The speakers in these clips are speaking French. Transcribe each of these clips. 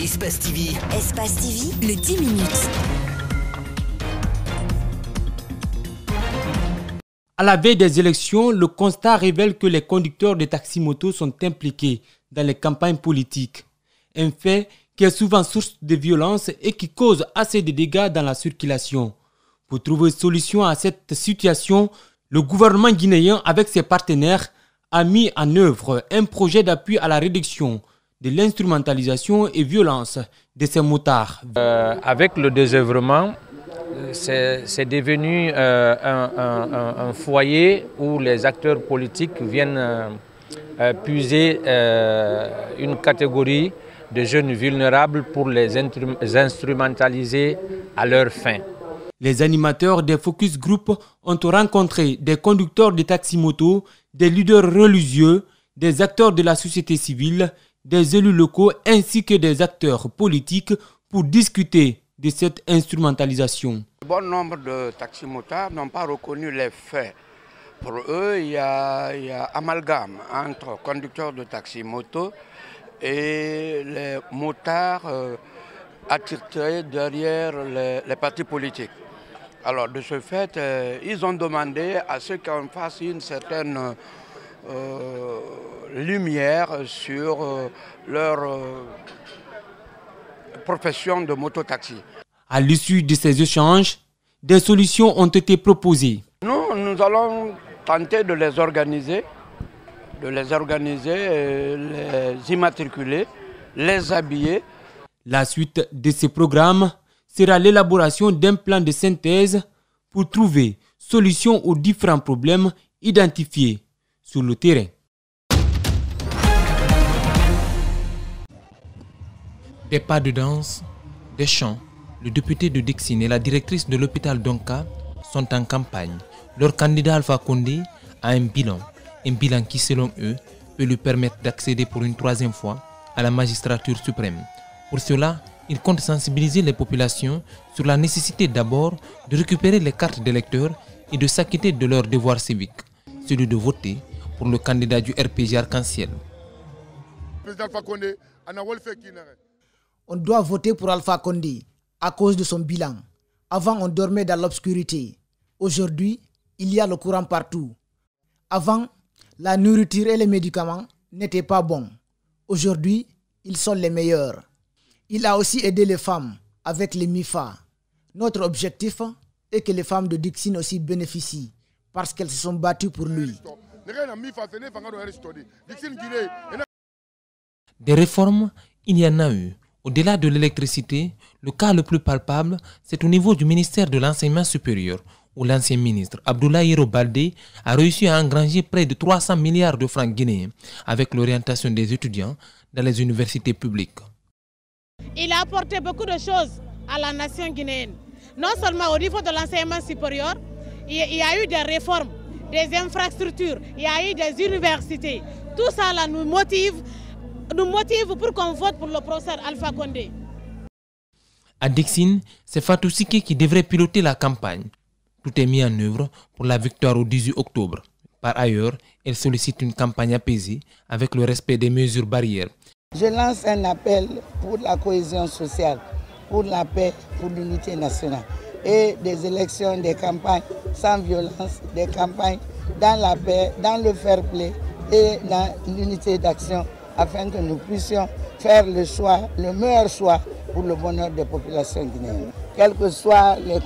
Espace TV. Espace TV, le 10 minutes. À la veille des élections, le constat révèle que les conducteurs de taxi-moto sont impliqués dans les campagnes politiques. Un fait qui est souvent source de violence et qui cause assez de dégâts dans la circulation. Pour trouver une solution à cette situation, le gouvernement guinéen, avec ses partenaires, a mis en œuvre un projet d'appui à la réduction de l'instrumentalisation et violence de ces motards. Avec le désœuvrement, c'est devenu un foyer où les acteurs politiques viennent puiser une catégorie de jeunes vulnérables pour les instrumentaliser à leur fin. Les animateurs des focus group ont rencontré des conducteurs de taxi-moto, des leaders religieux, des acteurs de la société civile, des élus locaux ainsi que des acteurs politiques pour discuter de cette instrumentalisation. Bon nombre de taximotards n'ont pas reconnu les faits. Pour eux, il y a amalgame entre conducteurs de taxi-moto et les motards attitrés derrière les partis politiques. Alors de ce fait, ils ont demandé à ce qu'on fasse une certaine lumière sur leur profession de mototaxi. À l'issue de ces échanges, des solutions ont été proposées. Nous allons tenter de les organiser, les immatriculer, les habiller. La suite de ce programme sera l'élaboration d'un plan de synthèse pour trouver solution aux différents problèmes identifiés sur le terrain. Des pas de danse, des chants, le député de Dixine et la directrice de l'hôpital Donka sont en campagne. Leur candidat Alpha Condé a un bilan qui selon eux peut lui permettre d'accéder pour une troisième fois à la magistrature suprême. Pour cela, ils comptent sensibiliser les populations sur la nécessité d'abord de récupérer les cartes d'électeurs et de s'acquitter de leur devoir civique, celui de voter pour le candidat du RPG Arc-en-Ciel. On doit voter pour Alpha Condé à cause de son bilan. Avant, on dormait dans l'obscurité. Aujourd'hui, il y a le courant partout. Avant, la nourriture et les médicaments n'étaient pas bons. Aujourd'hui, ils sont les meilleurs. Il a aussi aidé les femmes avec les MIFA. Notre objectif est que les femmes de Dixine aussi bénéficient parce qu'elles se sont battues pour lui. Des réformes, il y en a eu. Au-delà de l'électricité, le cas le plus palpable, c'est au niveau du ministère de l'Enseignement supérieur, où l'ancien ministre Abdoulaye Baldé a réussi à engranger près de 300 milliards de francs guinéens avec l'orientation des étudiants dans les universités publiques. Il a apporté beaucoup de choses à la nation guinéenne. Non seulement au niveau de l'enseignement supérieur, il y a eu des réformes, des infrastructures, il y a eu des universités. Tout ça là, nous motive pour qu'on vote pour le professeur Alpha Condé. À Dixine, c'est Fatou Sike qui devrait piloter la campagne. Tout est mis en œuvre pour la victoire au 18 octobre. Par ailleurs, elle sollicite une campagne apaisée avec le respect des mesures barrières. Je lance un appel pour la cohésion sociale, pour la paix, pour l'unité nationale et des élections, des campagnes sans violence, des campagnes dans la paix, dans le fair play et dans l'unité d'action afin que nous puissions faire le choix, le meilleur choix pour le bonheur des populations guinéennes. Quels que soient les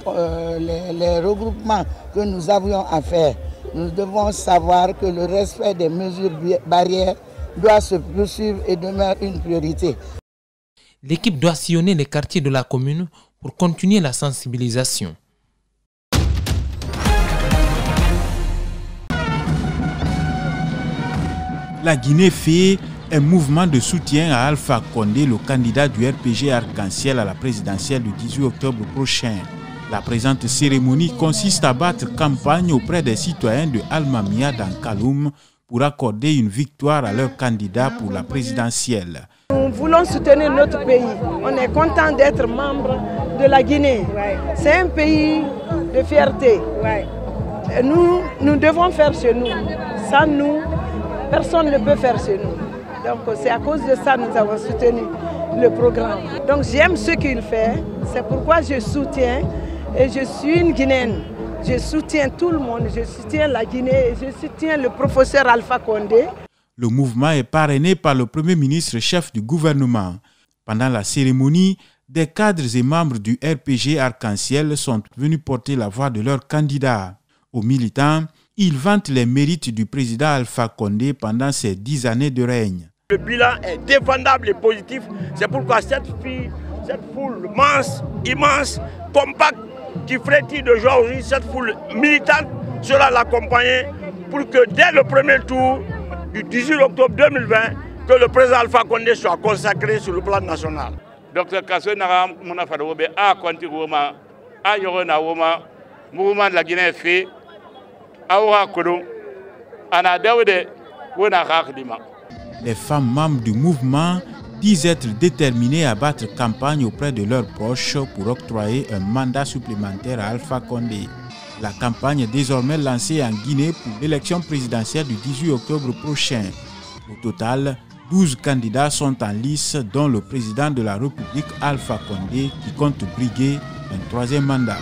regroupements que nous avions à faire, nous devons savoir que le respect des mesures barrières doit se poursuivre et demeure une priorité. L'équipe doit sillonner les quartiers de la commune pour continuer la sensibilisation. La Guinée fait un mouvement de soutien à Alpha Condé, le candidat du RPG Arc-en-Ciel à la présidentielle du 18 octobre prochain. La présente cérémonie consiste à battre campagne auprès des citoyens de Almamia dans Kaloum pour accorder une victoire à leur candidat pour la présidentielle. Nous voulons soutenir notre pays. On est content d'être membre de la Guinée. C'est un pays de fierté. Nous devons faire chez nous. Sans nous, personne ne peut faire chez nous. Donc c'est à cause de ça que nous avons soutenu le programme. Donc j'aime ce qu'il fait, c'est pourquoi je soutiens et je suis une Guinéenne. Je soutiens tout le monde, je soutiens la Guinée et je soutiens le professeur Alpha Condé. Le mouvement est parrainé par le Premier ministre chef du gouvernement. Pendant la cérémonie, des cadres et membres du RPG Arc-en-Ciel sont venus porter la voix de leur candidat. Aux militants, ils vantent les mérites du président Alpha Condé pendant ses 10 années de règne. Le bilan est défendable et positif. C'est pourquoi cette foule immense, compacte, qui frétille de joie aujourd'hui, cette foule militante sera l'accompagner pour que dès le premier tour du 18 octobre 2020, que le président Alpha Condé soit consacré sur le plan national. Dr Kassou Nara Mouna Fadoube a Quantigoma, a Yorona Woma, mouvement de la Guinée fait, a Ora Kodo, Ana Dawede, Wona Rakdima. Les femmes membres du mouvement disent être déterminées à battre campagne auprès de leurs proches pour octroyer un mandat supplémentaire à Alpha Condé. La campagne est désormais lancée en Guinée pour l'élection présidentielle du 18 octobre prochain. Au total, 12 candidats sont en lice, dont le président de la République Alpha Condé qui compte briguer un troisième mandat.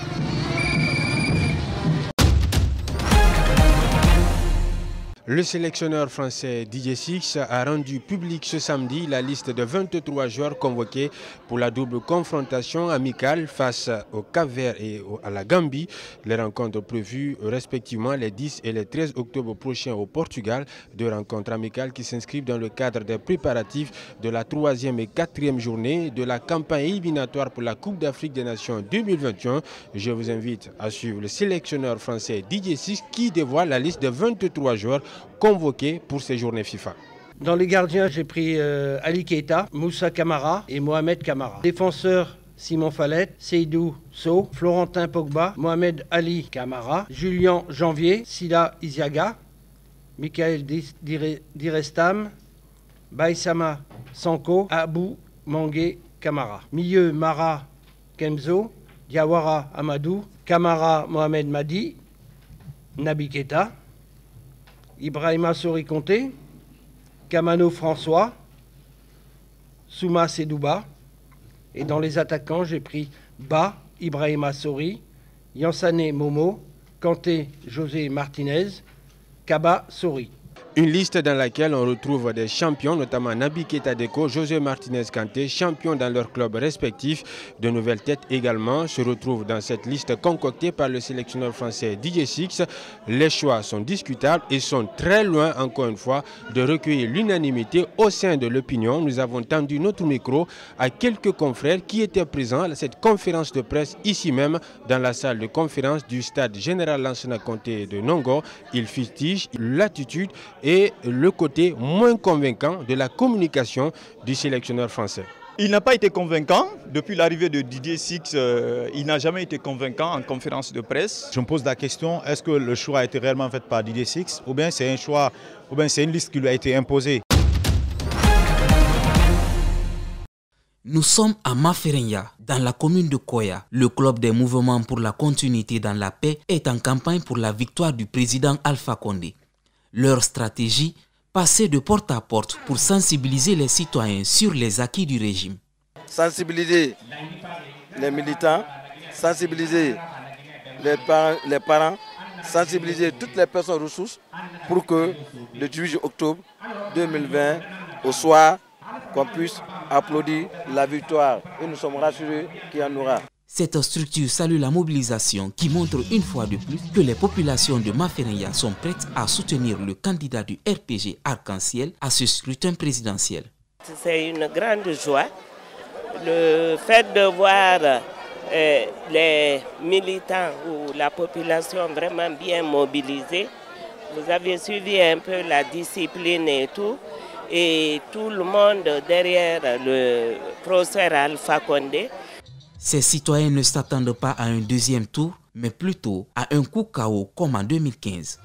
Le sélectionneur français Didier Six a rendu public ce samedi la liste de 23 joueurs convoqués pour la double confrontation amicale face au Cap-Vert et à la Gambie. Les rencontres prévues respectivement les 10 et les 13 octobre prochains au Portugal. Deux rencontres amicales qui s'inscrivent dans le cadre des préparatifs de la 3e et 4e journée de la campagne éliminatoire pour la Coupe d'Afrique des Nations 2021. Je vous invite à suivre le sélectionneur français Didier Six qui dévoile la liste de 23 joueurs convoqués pour ces journées FIFA. Dans les gardiens, j'ai pris Ali Keita, Moussa Camara et Mohamed Camara. Défenseurs, Simon Fallet, Seydou Sow, Florentin Pogba, Mohamed Ali Camara, Julien Janvier, Sila Isiaga, Michael Direstam, Baïsama Sanko, Abou Mangué Camara. Milieu, Mara Kemzo, Diawara Amadou, Camara Mohamed Madi, Nabi Keita, Ibrahima Sori Conté, Kamano François, Souma Sedouba. Et dans les attaquants, j'ai pris Ba, Ibrahima Sori, Yansane Momo, Kanté José Martinez, Kaba Sori. Une liste dans laquelle on retrouve des champions, notamment Nabi Keita Deko, José Martinez Kanté, champions dans leurs clubs respectifs. De nouvelles têtes également se retrouvent dans cette liste concoctée par le sélectionneur français Didier Six. Les choix sont discutables et sont très loin, encore une fois, de recueillir l'unanimité au sein de l'opinion. Nous avons tendu notre micro à quelques confrères qui étaient présents à cette conférence de presse ici même, dans la salle de conférence du stade général Lansana Conté de Nongo. Ils fustigent l'attitude et le côté moins convaincant de la communication du sélectionneur français. Il n'a pas été convaincant. Depuis l'arrivée de Didier Six, il n'a jamais été convaincant en conférence de presse. Je me pose la question, est-ce que le choix a été réellement fait par Didier Six ou bien c'est un choix, ou bien c'est une liste qui lui a été imposée? Nous sommes à Maferenya, dans la commune de Koya. Le club des mouvements pour la continuité dans la paix est en campagne pour la victoire du président Alpha Condé. Leur stratégie, passer de porte à porte pour sensibiliser les citoyens sur les acquis du régime. Sensibiliser les militants, sensibiliser les parents, sensibiliser toutes les personnes ressources pour que le 18 octobre 2020, au soir, qu'on puisse applaudir la victoire. Et nous sommes rassurés qu'il y en aura. Cette structure salue la mobilisation qui montre une fois de plus que les populations de Maferenya sont prêtes à soutenir le candidat du RPG Arc-en-Ciel à ce scrutin présidentiel. C'est une grande joie. Le fait de voir les militants ou la population vraiment bien mobilisée, vous avez suivi un peu la discipline et tout le monde derrière le professeur Alpha Condé. Ces citoyens ne s'attendent pas à un deuxième tour, mais plutôt à un coup KO comme en 2015.